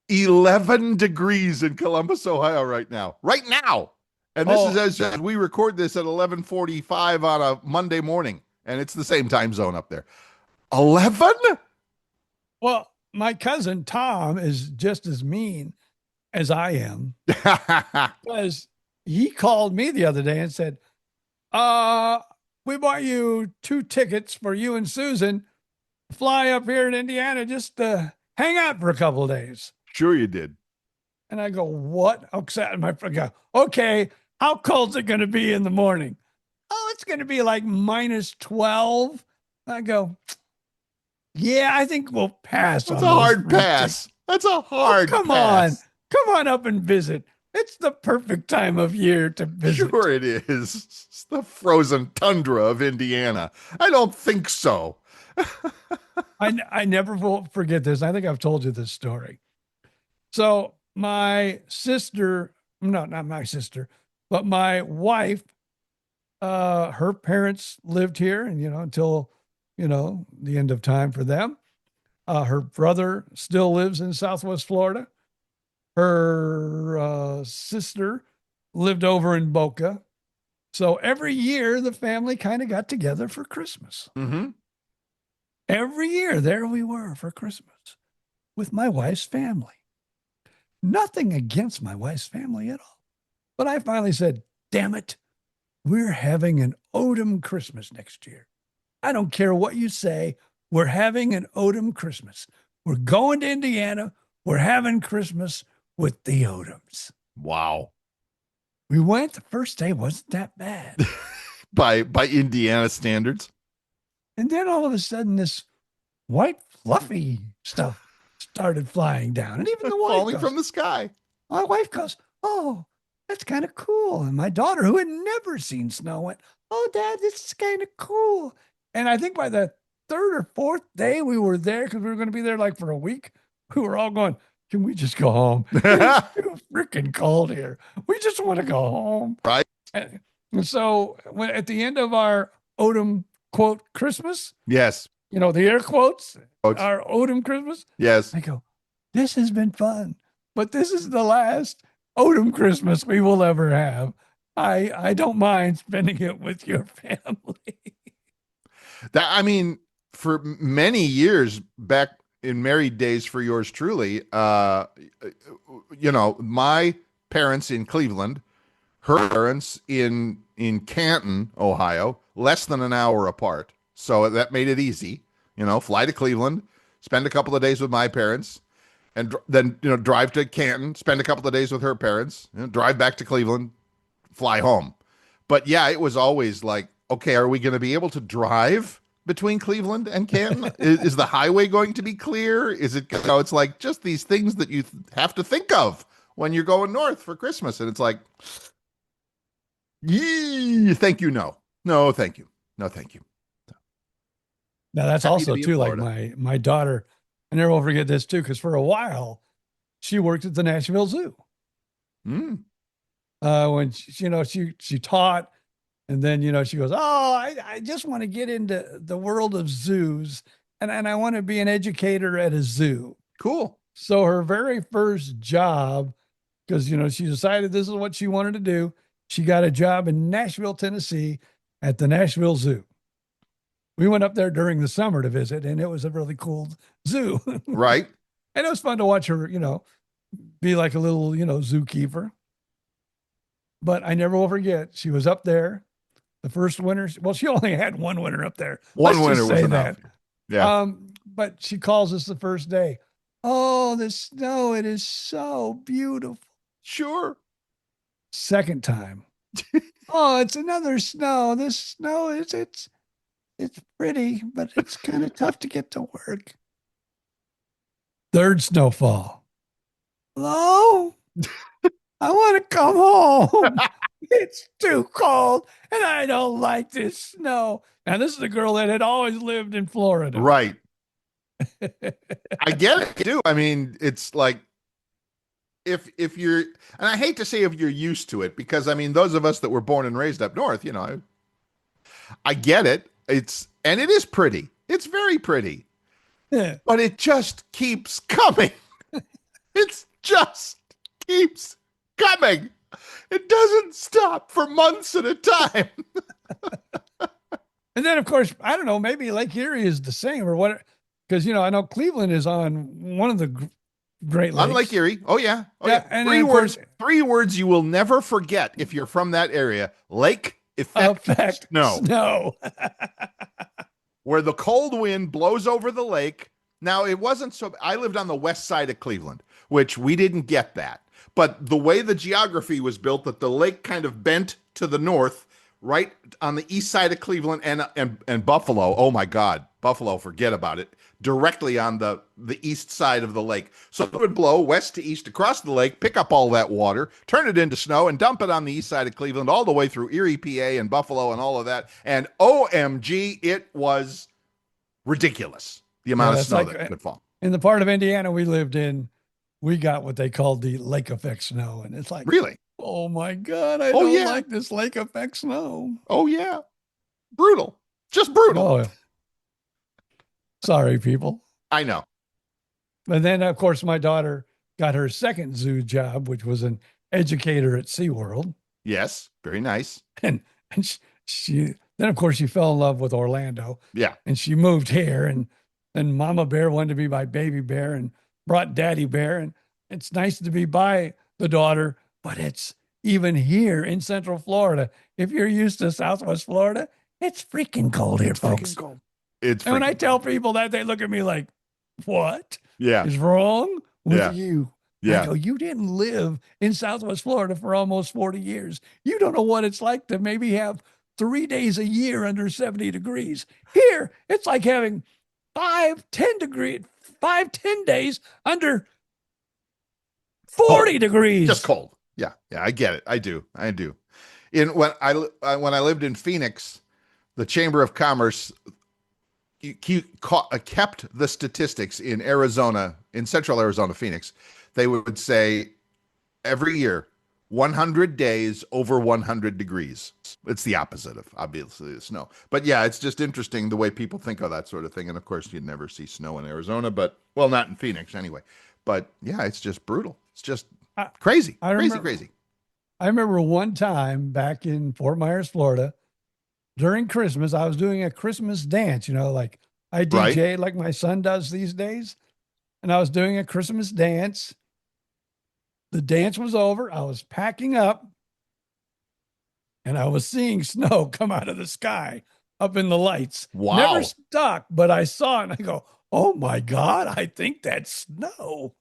11 degrees in Columbus, Ohio right now. Right now. And this is as we record this at 11:45 on a Monday morning. And it's the same time zone up there. 11? Well, my cousin Tom is just as mean as I am. Because he called me the other day and said, we bought you 2 tickets for you and Susan. Fly up here in Indiana just to hang out for a couple of days. Sure you did. And I go, what? Okay, how cold's it going to be in the morning? Oh, it's going to be like -12. I go, yeah, I think we'll pass. That's a hard pass. That's a hard pass. Come on up and visit. It's the perfect time of year to visit. Sure it is. It's the frozen tundra of Indiana. I don't think so. I never will forget this. I think I've told you this story. So my sister, no, not my sister, but my wife, her parents lived here and, until, the end of time for them. Her brother still lives in Southwest Florida. Her sister lived over in Boca. So every year the family kind of got together for Christmas. Mm-hmm. Every year, there we were for Christmas with my wife's family. Nothing against my wife's family at all. But I finally said, damn it, we're having an Odom Christmas next year. I don't care what you say. We're having an Odom Christmas. We're going to Indiana. We're having Christmas with the Odoms. Wow. We went. The first day wasn't that bad. by Indiana standards. And then all of a sudden, this white fluffy stuff started flying down. And even the wife falling from the sky. My wife goes, oh, that's kind of cool. And my daughter, who had never seen snow, went, oh, Dad, this is kind of cool. And I think by the 3rd or 4th day we were there, because we were going to be there like for a week, we were all going, can we just go home? It's too freaking cold here. We just want to go home. Right. And so at the end of our Odom quote Christmas. Yes. The air quotes, our Odom Christmas. Yes. I go, this has been fun, but this is the last Odom Christmas we will ever have. I don't mind spending it with your family. For many years back in married days for yours truly, my parents in Cleveland, her parents in Canton, Ohio, less than an hour apart. So that made it easy. Fly to Cleveland, spend a couple of days with my parents, and then drive to Canton, spend a couple of days with her parents, drive back to Cleveland, fly home. But yeah, it was always like, okay, are we going to be able to drive between Cleveland and Canton? Is the highway going to be clear? Is it? It's like just these things that you have to think of when you're going north for Christmas, and it's like, thank you, no, thank you, no, thank you. Now that's Happy also too like my daughter. I never will forget this too, because for a while she worked at the Nashville Zoo. Mm. When she taught, and then she goes, oh, I just want to get into the world of zoos, and I want to be an educator at a zoo. Cool. So her very first job, because she decided this is what she wanted to do, she got a job in Nashville, Tennessee, at the Nashville Zoo. We went up there during the summer to visit, and it was a really cool zoo. Right. And it was fun to watch her, be like a little, zookeeper. But I never will forget, she was up there the first winter. Well, she only had one winter up there. One winter was enough. Yeah. But she calls us the first day. Oh, the snow, it is so beautiful. Sure. Second time. Oh, it's another snow. This snow it's pretty, but it's kind of tough to get to work. Third snowfall. Hello? I want to come home. It's too cold, and I don't like this snow. Now, this is a girl that had always lived in Florida. Right. I get it, too. I mean, it's like, if you're, and I hate to say if you're used to it, because I mean, those of us that were born and raised up north, I get it. And it is pretty. It's very pretty. Yeah. But it just keeps coming. It just keeps coming. It doesn't stop for months at a time. And then, of course, I don't know, maybe Lake Erie is the same or what, because, I know Cleveland is on one of the Great Lakes. On Lake Erie. Oh, yeah. Oh, yeah. yeah. And Three words you will never forget if you're from that area. Lake effect snow. Where the cold wind blows over the lake. Now, it wasn't so, I lived on the west side of Cleveland, which we didn't get that. But the way the geography was built, that the lake kind of bent to the north, right on the east side of Cleveland and Buffalo. Oh my God, Buffalo, forget about it. Directly on the east side of the lake. So it would blow west to east across the lake, pick up all that water, turn it into snow, and dump it on the east side of Cleveland all the way through Erie, PA, and Buffalo and all of that. And OMG, it was ridiculous, the amount of snow that could fall. In the part of Indiana we lived in, we got what they called the lake effect snow. And it's like, really? Oh my God, I don't like this lake effect snow. Oh, yeah. Brutal. Just brutal. Oh, sorry, people. I know. And then, of course, my daughter got her second zoo job, which was an educator at SeaWorld. Yes, very nice. And she then, of course, she fell in love with Orlando. Yeah. And she moved here, and then Mama Bear wanted to be my baby bear and brought Daddy Bear. And it's nice to be by the daughter, but it's even here in Central Florida. If you're used to Southwest Florida, it's freaking cold here, folks. Cold. And when I tell people that, they look at me like, what is wrong with you? Yeah. I go, you didn't live in Southwest Florida for almost 40 years. You don't know what it's like to maybe have 3 days a year under 70 degrees. Here, it's like having 10 days under 40 degrees. Just cold. Yeah. I get it. I do. When I lived in Phoenix, the Chamber of Commerce kept the statistics in Arizona, in central Arizona, Phoenix. They would say every year, 100 days over 100 degrees. It's the opposite of, obviously, the snow. But yeah, it's just interesting the way people think of that sort of thing. And of course, you'd never see snow in Arizona, well, not in Phoenix anyway. But yeah, it's just brutal. It's just crazy. Crazy. I remember one time back in Fort Myers, Florida, during Christmas, I was doing a Christmas dance, like I DJ like my son does these days. And I was doing a Christmas dance. the dance was over. I was packing up and I was seeing snow come out of the sky up in the lights. Wow. Never stuck, but I saw it and I go, oh my God, I think that's snow.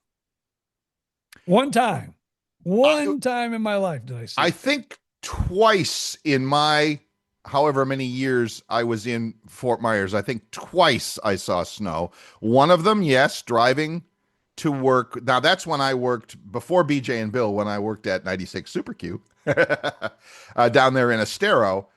One time in my life did I see I it. think twice in my however many years I was in Fort Myers, I think twice I saw snow. One of them, yes, driving to work. Now that's when I worked before BJ and Bill, when I worked at 96 Super Q down there in Estero.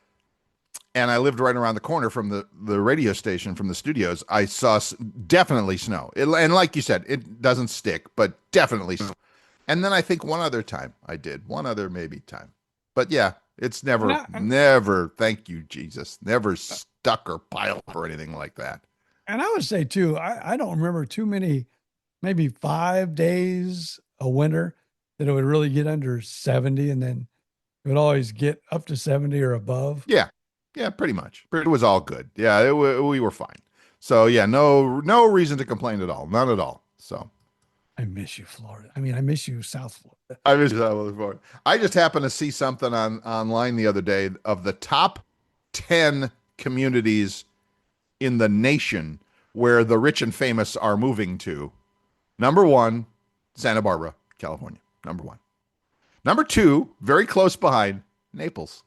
And I lived right around the corner from the radio station, from the studios. I saw definitely snow. And like you said, it doesn't stick, but definitely snow. And then I think one other time I did. One other maybe time. But yeah, it's never, thank you, Jesus, never stuck or piled up or anything like that. And I would say, too, I don't remember too many, maybe 5 days a winter that it would really get under 70, and then it would always get up to 70 or above. Yeah. Yeah, pretty much. It was all good. Yeah, we were fine. So yeah, no reason to complain at all. None at all. So I miss you, Florida. I mean, I miss you, South Florida. I miss South Florida. I just happened to see something online the other day of the top 10 communities in the nation where the rich and famous are moving to. Number 1, Santa Barbara, California. Number 1. Number 2, very close behind, Naples.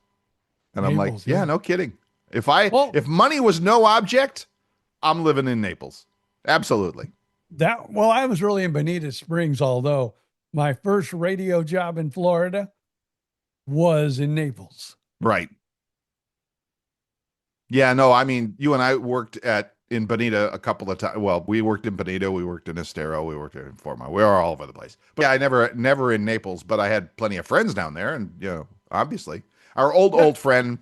And I'm like, yeah, no kidding. If money was no object, I'm living in Naples. Absolutely. I was really in Bonita Springs, although my first radio job in Florida was in Naples. Right. Yeah, no, I mean, you and I worked in Bonita a couple of times. Well, we worked in Bonita, we worked in Estero, we worked in Fort Myers. We were all over the place. But yeah, I never in Naples, but I had plenty of friends down there, and obviously. Our old friend,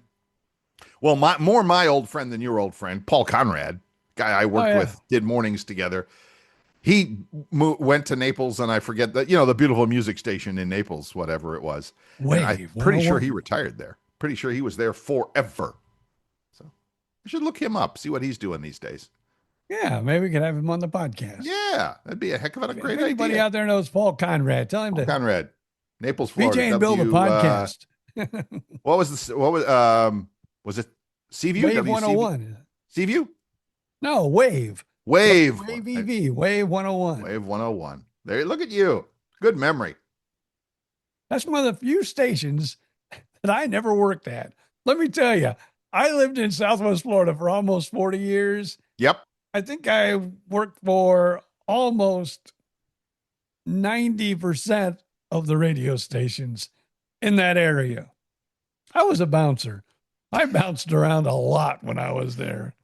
well, my old friend than your old friend, Paul Conrad, guy I worked with, did mornings together. He went to Naples, and I forget that, the beautiful music station in Naples, whatever it was. I'm pretty sure he retired there. Pretty sure he was there forever. So we should look him up, see what he's doing these days. Yeah, maybe we could have him on the podcast. Yeah, that'd be a heck of a great idea. Anybody out there knows Paul Conrad, tell him Paul Conrad, Naples, Florida. BJ and Bill, the podcast. What was it Seaview? Wave 101. Seaview? No, Wave. Wave EV, Wave 101. Wave 101. There, look at you. Good memory. That's one of the few stations that I never worked at. Let me tell you, I lived in Southwest Florida for almost 40 years. Yep. I think I worked for almost 90% of the radio stations in that area. I was a bouncer. I bounced around a lot when I was there.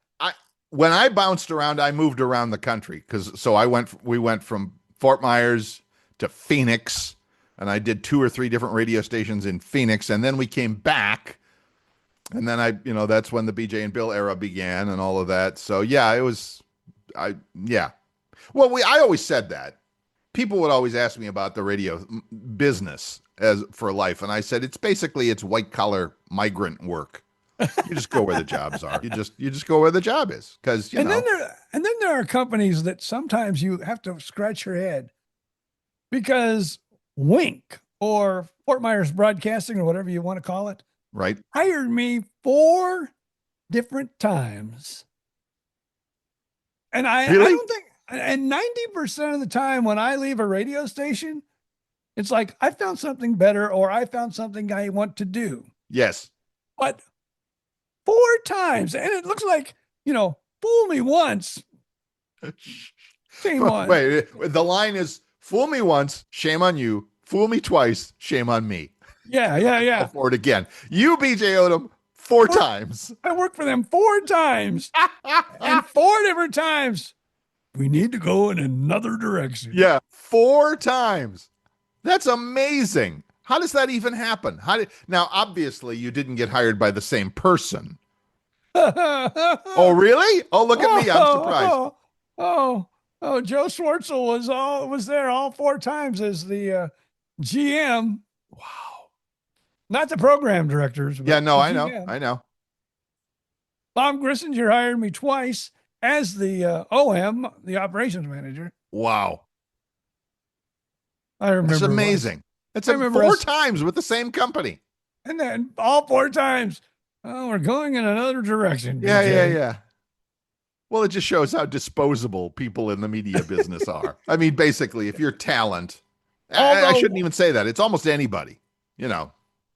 When I bounced around, I moved around the country we went from Fort Myers to Phoenix, and I did 2 or 3 different radio stations in Phoenix, and then we came back, and then that's when the BJ and Bill era began and all of that. So yeah, Well, I always said that. People would always ask me about the radio business as for life, and I said it's white collar migrant work. You just go where the jobs are. You just go where the job is, because then there are companies that sometimes you have to scratch your head, because Wink or Fort Myers Broadcasting or whatever you want to call it, right, hired me 4 different times, and I don't think. And 90% of the time when I leave a radio station, it's like I found something better, or I found something I want to do. Yes. But 4 times, and it looks like, fool me once, shame on. Wait, the line is, fool me once, shame on you. Fool me twice, shame on me. Yeah. I'll forward again. You, BJ Odom, 4 times. I worked for them 4 times. And 4 different times, we need to go in another direction. Yeah, 4 times. That's amazing. How does that even happen? Now, obviously, you didn't get hired by the same person. Oh, really? Oh, look at me. I'm surprised. Joe Schwartzel was there all 4 times as the GM. Wow. Not the program directors. Yeah, no, I know. Bob Grissinger hired me twice as the OM, the operations manager. Wow. I remember. That's amazing. It's I remember 4 times with the same company. and then all 4 times, oh, we're going in another direction, Yeah, yeah, BJ. yeah. Well, it just shows how disposable people in the media business are. I mean, basically, if you're talent, I shouldn't Although, even say that. It's almost anybody, you know.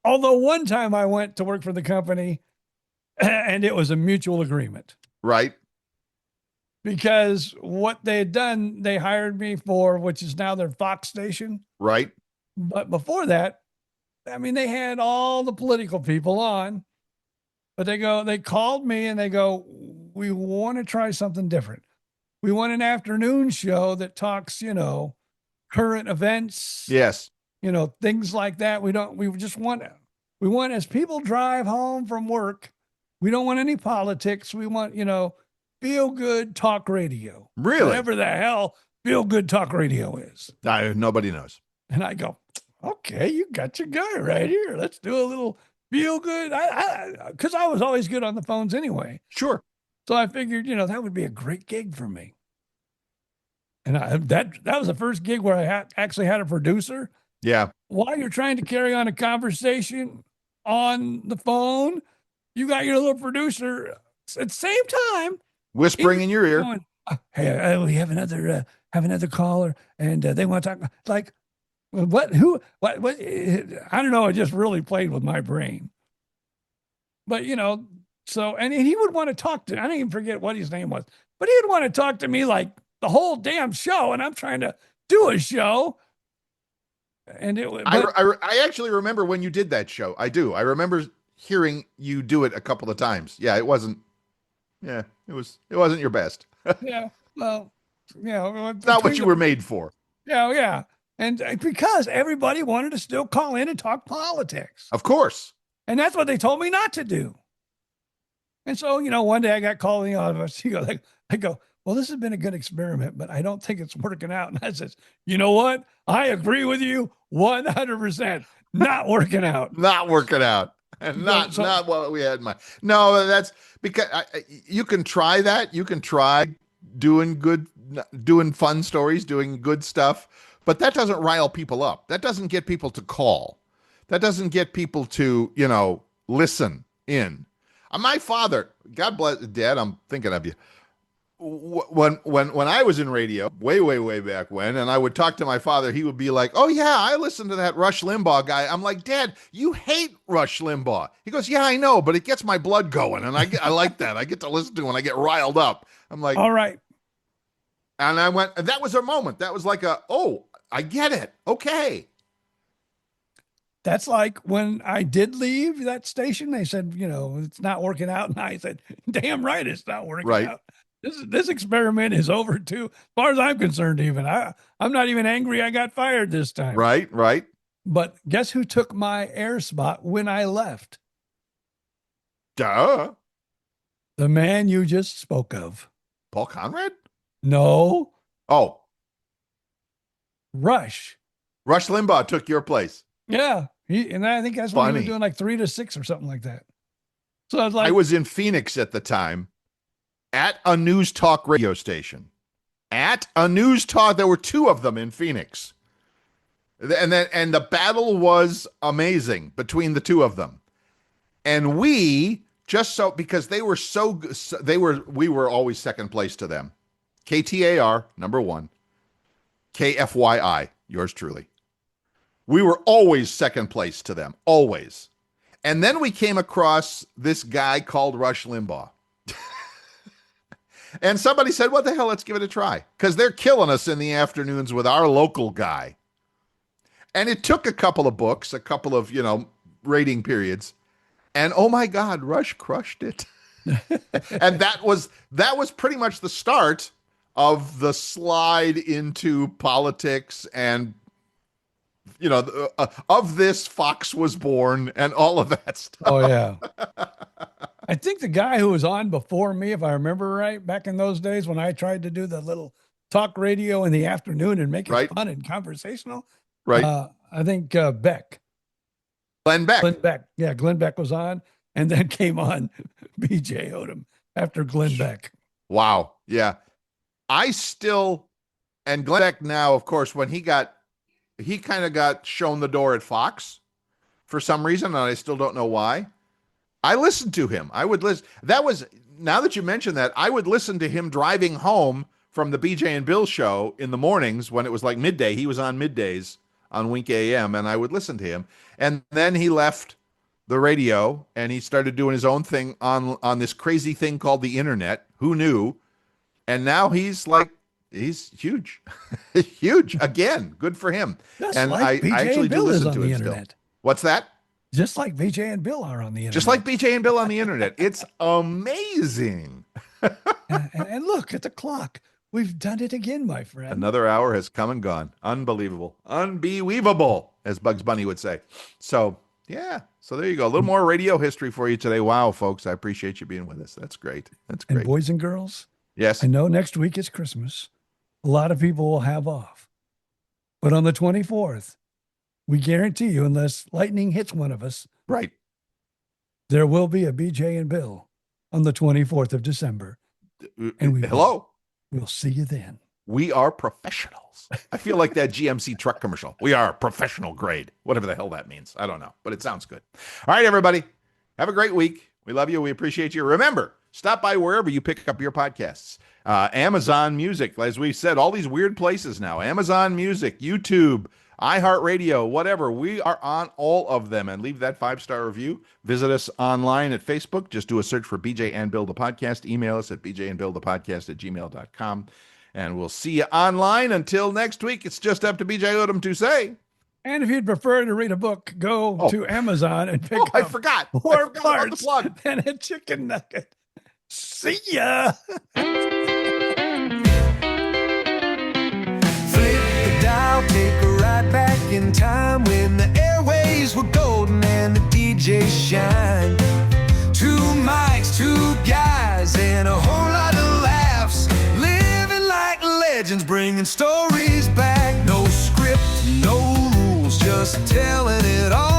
although one time I went to work for the company and it was a mutual agreement Right, because what they had done, they hired me for, which is now their Fox station. right. But before that, I mean, they had all the political people on, but they called me and they go, we want to try something different. We want an afternoon show that talks, current events, Yes, things like that. We want as people drive home from work, we don't want any politics. We want, feel good talk radio, really. whatever the hell feel good talk radio is. Nobody knows. And I go, okay, you got your guy right here. Let's do a little feel good. Because I was always good on the phones anyway. Sure. So I figured, that would be a great gig for me. And that was the first gig where I actually had a producer. Yeah. While you're trying to carry on a conversation on the phone, you got your little producer at the same time Whispering in your ear. going, hey, we have another caller, and they want to talk. Like, what? Who? What? I don't know. It just really played with my brain. But so and he would want to talk to. I don't even forget what his name was, but he would want to talk to me like the whole damn show, and I'm trying to do a show. And I actually remember when you did that show. I do. I remember hearing you do it a couple of times. Yeah, it wasn't. Yeah, it wasn't your best. yeah, well, Not what you were made for. Yeah. And because everybody wanted to still call in and talk politics. Of course. And that's what they told me not to do. And so, one day I got called in the office. I go, well, this has been a good experiment, but I don't think it's working out. And I says, you know what? I agree with you 100%. Not working out. Not working out. And not what we had in mind. No, that's because you can try that. You can try doing fun stories, doing good stuff, but that doesn't rile people up. That doesn't get people to call. That doesn't get people to, listen in. My father, God bless, Dad, I'm thinking of you. When I was in radio, way back when, and I would talk to my father, he would be like, "Oh yeah, I listened to that Rush Limbaugh guy." I'm like, "Dad, you hate Rush Limbaugh." He goes, "Yeah, I know, but it gets my blood going, and I like that. I get to listen to him and I get riled up." I'm like, all right. And I went, and that was a moment. That was like I get it. Okay. That's like when I did leave that station, they said, it's not working out. And I said, damn right, it's not working out. This experiment is over too, as far as I'm concerned. Even I'm not even angry I got fired this time. Right. But guess who took my air spot when I left? Duh. The man you just spoke of. Paul Conrad? No. Oh. Rush Limbaugh took your place. Yeah. And I think that's when he was doing like 3 to 6 or something like that. So I was like, I was in Phoenix at the time at a news talk radio station. At a news talk, there were 2 of them in Phoenix. And the battle was amazing between the 2 of them. And we because we were always second place to them. KTAR, number 1. KFYI, yours truly. We were always second place to them, always. And then we came across this guy called Rush Limbaugh. And somebody said, what the hell, let's give it a try. Because they're killing us in the afternoons with our local guy. And it took a couple of books, a couple of, rating periods. And oh my God, Rush crushed it. And that was pretty much the start of the slide into politics and of this Fox was born and all of that stuff. Oh yeah. I think the guy who was on before me, if I remember right, back in those days when I tried to do the little talk radio in the afternoon and make it fun and conversational. Right. I think Beck. Glenn Beck. Yeah, Glenn Beck was on, and then came on BJ Odom after Glenn Beck. Wow. Yeah. And Glenn Beck now, of course, when he got he kind of got shown the door at Fox for some reason, and I still don't know why. I listened to him. I would listen. Now that you mention that, I would listen to him driving home from the BJ and Bill show in the mornings when it was like midday. He was on middays on Wink AM, and I would listen to him. And then he left the radio and he started doing his own thing on this crazy thing called the internet. Who knew? And now he's huge. Huge again. Good for him. Just and like BJ I actually and Bill do is listen on to the it internet. still. What's that? Just like BJ and Bill are on the internet. Just like BJ and Bill on the internet. It's amazing. and look at the clock. We've done it again, my friend. Another hour has come and gone. Unbelievable. Unbelievable, as Bugs Bunny would say. So, yeah. So there you go. A little more radio history for you today. Wow, folks. I appreciate you being with us. That's great. That's great. And boys and girls, yes. I know next week is Christmas. A lot of people will have off. But on the 24th, we guarantee you, unless lightning hits one of us, right, there will be a BJ and Bill on the 24th of December. And we'll see you then. We are professionals. I feel like that GMC truck commercial. We are professional grade. Whatever the hell that means. I don't know, but it sounds good. All right, everybody. Have a great week. We love you. We appreciate you. Remember, stop by wherever you pick up your podcasts. Amazon Music, as we said, all these weird places now. Amazon Music, YouTube, iHeartRadio, whatever. We are on all of them. And leave that 5-star review. Visit us online at Facebook. Just do a search for BJ and Bill the Podcast. Email us at bjandbillthepodcast@gmail.com. And we'll see you online. Until next week, it's just up to BJ Odom to say. And if you'd prefer to read a book, go to Amazon and pick up I forgot more about the parts plug. than a chicken nugget. See ya. I'll take a ride back in time when the airways were golden and the DJs shine. 2 mics, 2 guys, and a whole lot of laughs. Living like legends, bringing stories back. No script, no rules, just telling it all.